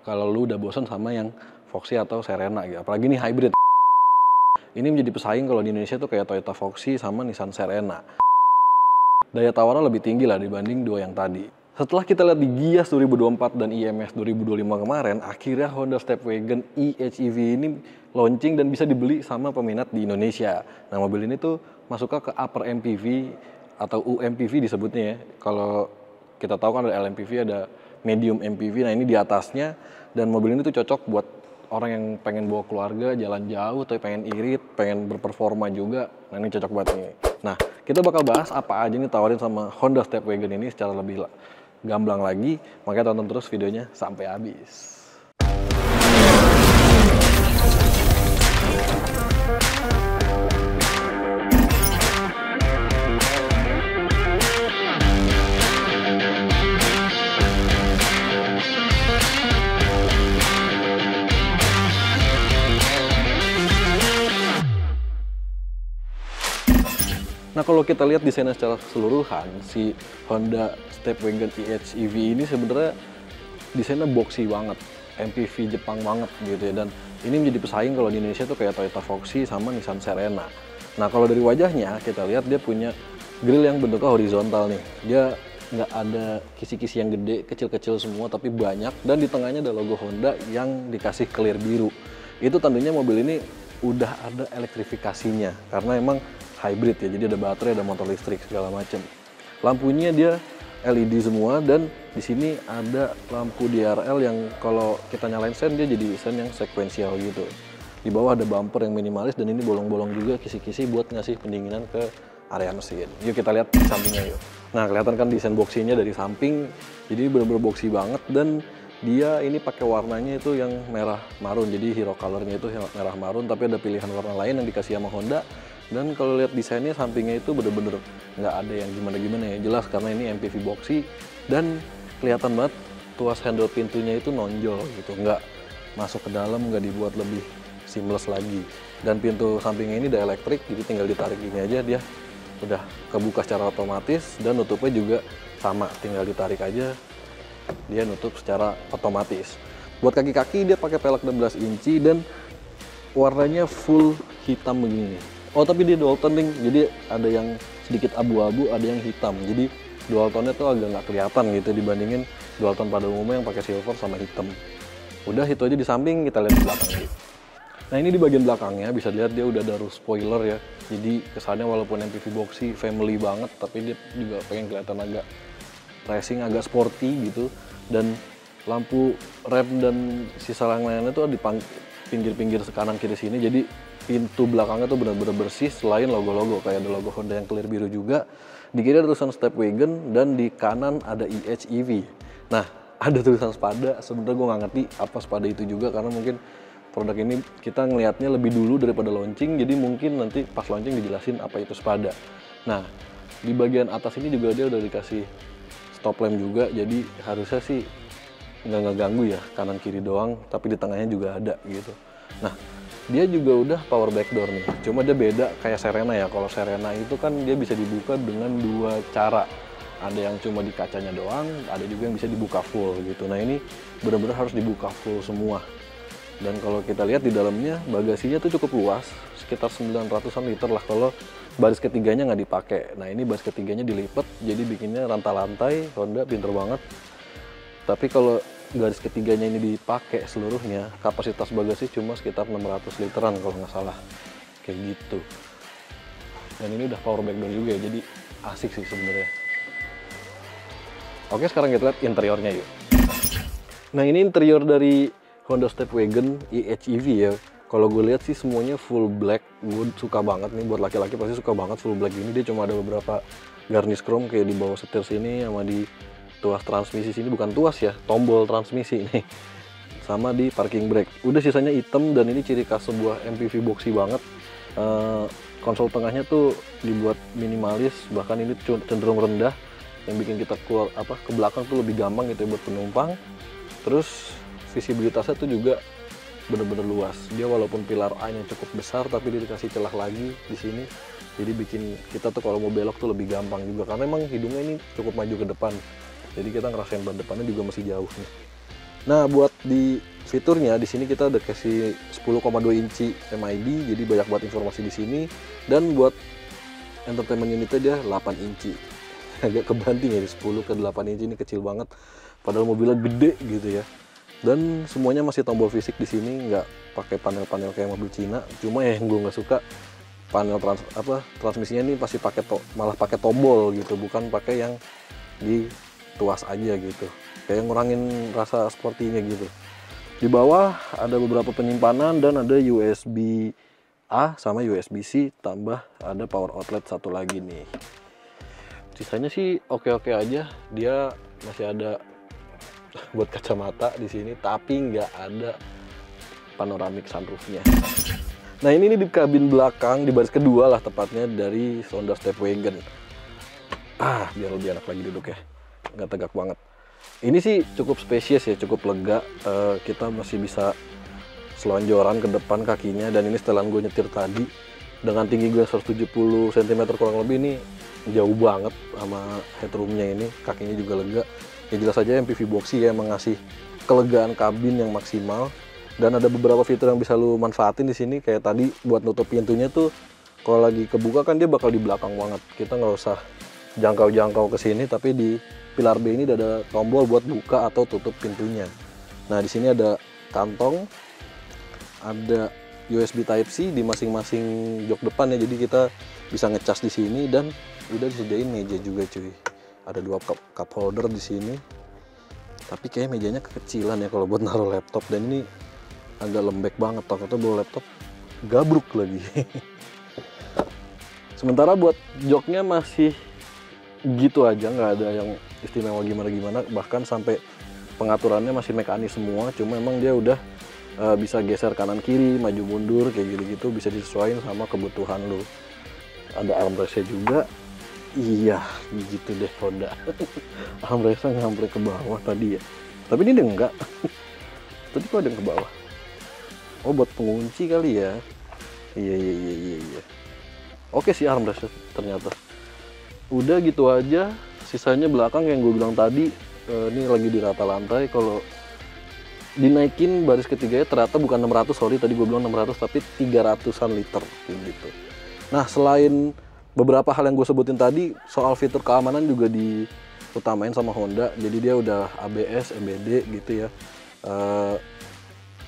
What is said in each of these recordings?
kalau lu udah bosan sama yang Foxy atau Serena gitu. Apalagi nih hybrid. Ini menjadi pesaing kalau di Indonesia tuh kayak Toyota Foxy sama Nissan Serena. Daya tawarnya lebih tinggi lah dibanding dua yang tadi. Setelah kita lihat di Gias 2024 dan IMS 2025 kemarin, akhirnya Honda Stepwagon e-HEV ini launching dan bisa dibeli sama peminat di Indonesia. Nah, mobil ini tuh masuk ke upper MPV atau UMPV disebutnya ya. Kalau kita tahu kan ada LMPV, ada medium MPV, nah ini di atasnya. Dan mobil ini tuh cocok buat orang yang pengen bawa keluarga, jalan jauh, tapi pengen irit, pengen berperforma juga. Nah ini cocok banget nih. Nah, kita bakal bahas apa aja nih tawarin sama Honda Stepwagon ini secara lebih gamblang lagi. Makanya tonton terus videonya sampai habis. Nah, kalau kita lihat desainnya secara keseluruhan, si Honda Stepwagon e-HEV ini sebenarnya desainnya boxy banget, MPV Jepang banget gitu ya. Dan ini menjadi pesaing kalau di Indonesia tuh kayak Toyota Foxy sama Nissan Serena. Nah, kalau dari wajahnya kita lihat dia punya grill yang bentuknya horizontal nih. Dia nggak ada kisi-kisi yang gede, kecil-kecil semua, tapi banyak. Dan di tengahnya ada logo Honda yang dikasih clear biru. Itu tandanya mobil ini udah ada elektrifikasinya, karena emang hybrid ya, jadi ada baterai, ada motor listrik segala macam. Lampunya dia LED semua dan di sini ada lampu DRL yang kalau kita nyalain sen dia jadi sen yang sekuensial gitu. Di bawah ada bumper yang minimalis dan ini bolong-bolong juga kisi-kisi buat ngasih pendinginan ke area mesin. Yuk kita lihat di sampingnya yuk. Nah, kelihatan kan desain boxinya dari samping, jadi bener-bener boxy banget dan dia ini pakai warnanya itu yang merah marun, jadi hero colornya itu merah marun, tapi ada pilihan warna lain yang dikasih sama Honda. Dan kalau lihat desainnya sampingnya itu bener-bener nggak ada yang gimana-gimana ya, jelas karena ini MPV boxy dan kelihatan banget tuas handle pintunya itu nonjol gitu, nggak masuk ke dalam, nggak dibuat lebih seamless lagi. Dan pintu sampingnya ini udah elektrik, jadi tinggal ditarik gini aja dia udah kebuka secara otomatis dan nutupnya juga sama, tinggal ditarik aja dia nutup secara otomatis. Buat kaki-kaki dia pakai pelek 16 inci dan warnanya full hitam begini. Oh, tapi dia dual tone nih, jadi ada yang sedikit abu-abu, ada yang hitam. Jadi dual tone-nya tuh agak nggak kelihatan gitu dibandingin dual tone pada umumnya yang pakai silver sama hitam. Udah itu aja di samping, kita lihat di belakang gitu. Nah, ini di bagian belakangnya bisa lihat dia udah ada roof spoiler ya. Jadi kesannya walaupun MPV boxy family banget, tapi dia juga pengen kelihatan agak racing, agak sporty gitu. Dan lampu rem dan sisa lain-lainnya tuh di pinggir-pinggir kanan kiri sini. Jadi pintu belakangnya tuh benar-benar bersih selain logo-logo, kayak ada logo Honda yang clear biru juga. Di kiri ada tulisan Stepwagon dan di kanan ada e-HEV. Nah, ada tulisan Spada, sebenarnya gue nggak ngerti apa Spada itu juga karena mungkin produk ini kita ngelihatnya lebih dulu daripada launching, jadi mungkin nanti pas launching dijelasin apa itu Spada. Nah, di bagian atas ini juga dia udah dikasih stop lamp juga, jadi harusnya sih nggak ngeganggu ya, kanan kiri doang, tapi di tengahnya juga ada gitu. Nah, dia juga udah power back door nih, cuma dia beda kayak Serena ya. Kalau Serena itu kan dia bisa dibuka dengan dua cara, ada yang cuma di kacanya doang, ada juga yang bisa dibuka full gitu. Nah, ini benar-benar harus dibuka full semua. Dan kalau kita lihat di dalamnya bagasinya tuh cukup luas, sekitar 900-an liter lah kalau baris ketiganya nggak dipakai. Nah, ini baris ketiganya dilipat jadi bikinnya rantai-rantai. Honda pinter banget. Tapi kalau garis ketiganya ini dipakai seluruhnya, kapasitas bagasi cuma sekitar 600 literan kalau nggak salah, kayak gitu. Dan ini udah power back door juga ya, jadi asik sih sebenarnya. Oke, sekarang kita lihat interiornya yuk. Nah, ini interior dari Honda Stepwagon e-HEV ya. Kalau gue lihat sih semuanya full black, gue suka banget nih. Buat laki-laki pasti suka banget full black ini. Dia cuma ada beberapa garnish chrome kayak di bawah setir sini sama di tuas transmisi sini, bukan tuas ya, tombol transmisi nih, sama di parking brake. Udah sisanya hitam dan ini ciri khas sebuah MPV boxy banget. Konsol tengahnya tuh dibuat minimalis, bahkan ini cenderung rendah yang bikin kita keluar ke belakang tuh lebih gampang gitu ya buat penumpang. Terus visibilitasnya tuh juga bener-bener luas. Dia walaupun pilar A-nya cukup besar tapi dia dikasih celah lagi di sini. Jadi bikin kita tuh kalau mau belok tuh lebih gampang juga karena emang hidungnya ini cukup maju ke depan. Jadi kita ngerasain ban depannya juga masih jauh nih. Nah, buat di fiturnya di sini kita udah kasih 10,2 inci MID, jadi banyak buat informasi di sini. Dan buat entertainment unitnya dia 8 inci. Agak kebanting ya, 10 ke 8 inci ini kecil banget. Padahal mobilnya gede gitu ya. Dan semuanya masih tombol fisik di sini, nggak pakai panel-panel kayak mobil Cina. Cuma ya yang gue nggak suka panel transmisinya ini pasti malah pakai tombol gitu, bukan pakai yang di tuas aja gitu. Kayak ngurangin rasa sportinya gitu. Di bawah ada beberapa penyimpanan dan ada USB A sama USB C, tambah ada power outlet satu lagi nih. Sisanya sih oke-oke aja. Dia masih ada buat kacamata di sini, tapi nggak ada panoramic sunroofnya. Nah, ini di kabin belakang di baris kedua lah tepatnya dari Honda Stepwagon. Biar lebih enak lagi duduk ya, nggak tegak banget. Ini sih cukup spesies ya, cukup lega. Kita masih bisa selonjoran ke depan kakinya, dan ini setelan gue nyetir tadi dengan tinggi gue 170 cm kurang lebih, ini jauh banget sama headroomnya ini, kakinya juga lega. Ya jelas saja MPV boxy ya, mengasih kelegaan kabin yang maksimal, dan ada beberapa fitur yang bisa lu manfaatin di sini. Kayak tadi buat nutup pintunya tuh, kalau lagi kebuka kan dia bakal di belakang banget, kita nggak usah jangkau ke sini, tapi di pilar B ini ada tombol buat buka atau tutup pintunya. Nah, di sini ada kantong, ada USB Type C di masing-masing jok depan ya, jadi kita bisa ngecas di sini, dan udah disediain meja juga cuy. Ada 2 cup holder di sini, tapi kayak mejanya kekecilan ya kalau buat naruh laptop, dan ini agak lembek banget, takutnya bawa laptop gabruk lagi. Sementara buat joknya masih gitu aja, nggak ada yang istimewa gimana-gimana, bahkan sampai pengaturannya masih mekanis semua. Cuma emang dia udah bisa geser kanan kiri, maju mundur kayak gitu-gitu, bisa disesuaikan sama kebutuhan lo. Ada armrestnya juga. Iya, gitu deh Honda. Armrestnya ngambil ke bawah tadi ya. Tapi ini enggak. Tadi kok ada yang ke bawah. Oh, buat pengunci kali ya. Iya. Oke sih armrestnya ternyata. Udah gitu aja. Sisanya belakang yang gue bilang tadi, ini lagi di rata lantai. Kalau dinaikin baris ketiganya ternyata bukan 600, sorry tadi gue bilang 600, tapi 300-an liter gitu. Nah, selain beberapa hal yang gue sebutin tadi, soal fitur keamanan juga diutamain sama Honda. Jadi dia udah ABS, EBD gitu ya.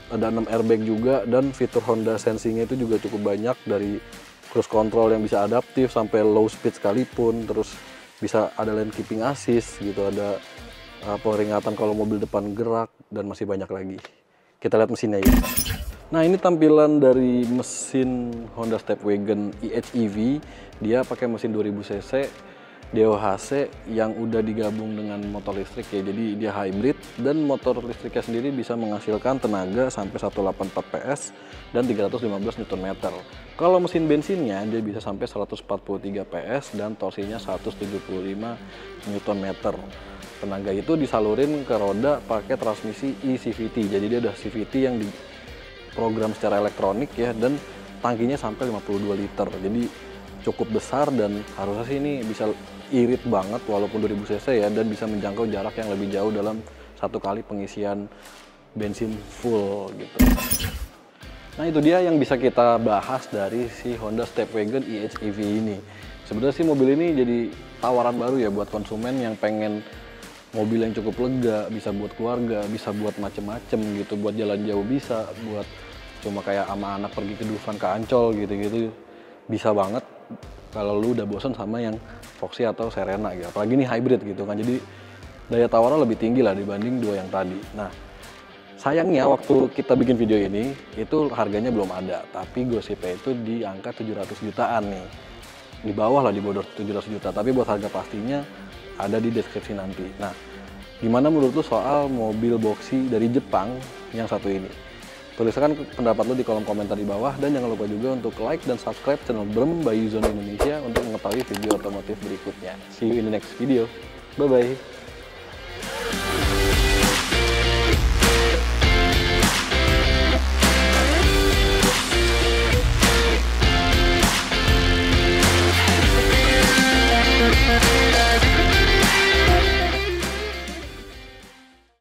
Ada 6 airbag juga, dan fitur Honda Sensing-nya itu juga cukup banyak, dari cruise control yang bisa adaptif sampai low speed sekalipun. Terus bisa ada lane keeping assist gitu, ada peringatan kalau mobil depan gerak, dan masih banyak lagi. Kita lihat mesinnya ya. Nah, ini tampilan dari mesin Honda Stepwagon EHEV. Dia pakai mesin 2000 cc DOHC yang udah digabung dengan motor listrik ya. Jadi dia hybrid, dan motor listriknya sendiri bisa menghasilkan tenaga sampai 184 PS dan 315 Nm. Kalau mesin bensinnya dia bisa sampai 143 PS dan torsinya 175 Nm. Tenaga itu disalurin ke roda pakai transmisi eCVT. Jadi dia udah CVT yang diprogram secara elektronik ya, dan tangkinya sampai 52 liter. Jadi cukup besar, dan harusnya sih ini bisa irit banget walaupun 2000 cc ya, dan bisa menjangkau jarak yang lebih jauh dalam satu kali pengisian bensin full gitu. Nah, itu dia yang bisa kita bahas dari si Honda Stepwagon EHEV ini. Sebenarnya sih mobil ini jadi tawaran baru ya buat konsumen yang pengen mobil yang cukup lega, bisa buat keluarga, bisa buat macem-macem gitu, buat jalan jauh bisa, buat cuma kayak sama anak pergi ke Dufan, ke Ancol gitu-gitu, bisa banget kalau lu udah bosan sama yang Foxy atau Serena gitu. Apalagi ini hybrid gitu kan, jadi daya tawarnya lebih tinggi lah dibanding dua yang tadi. Nah, sayangnya waktu kita bikin video ini itu harganya belum ada, tapi gosipnya itu di angka 700 jutaan nih, di bawah lah, di bawah 700 juta. Tapi buat harga pastinya ada di deskripsi nanti. Nah, gimana menurut lu soal mobil boxy dari Jepang yang satu ini? Tuliskan pendapat lo di kolom komentar di bawah, dan jangan lupa juga untuk like dan subscribe channel Brem by Yuzon Indonesia untuk mengetahui video otomotif berikutnya. See you in the next video. Bye-bye.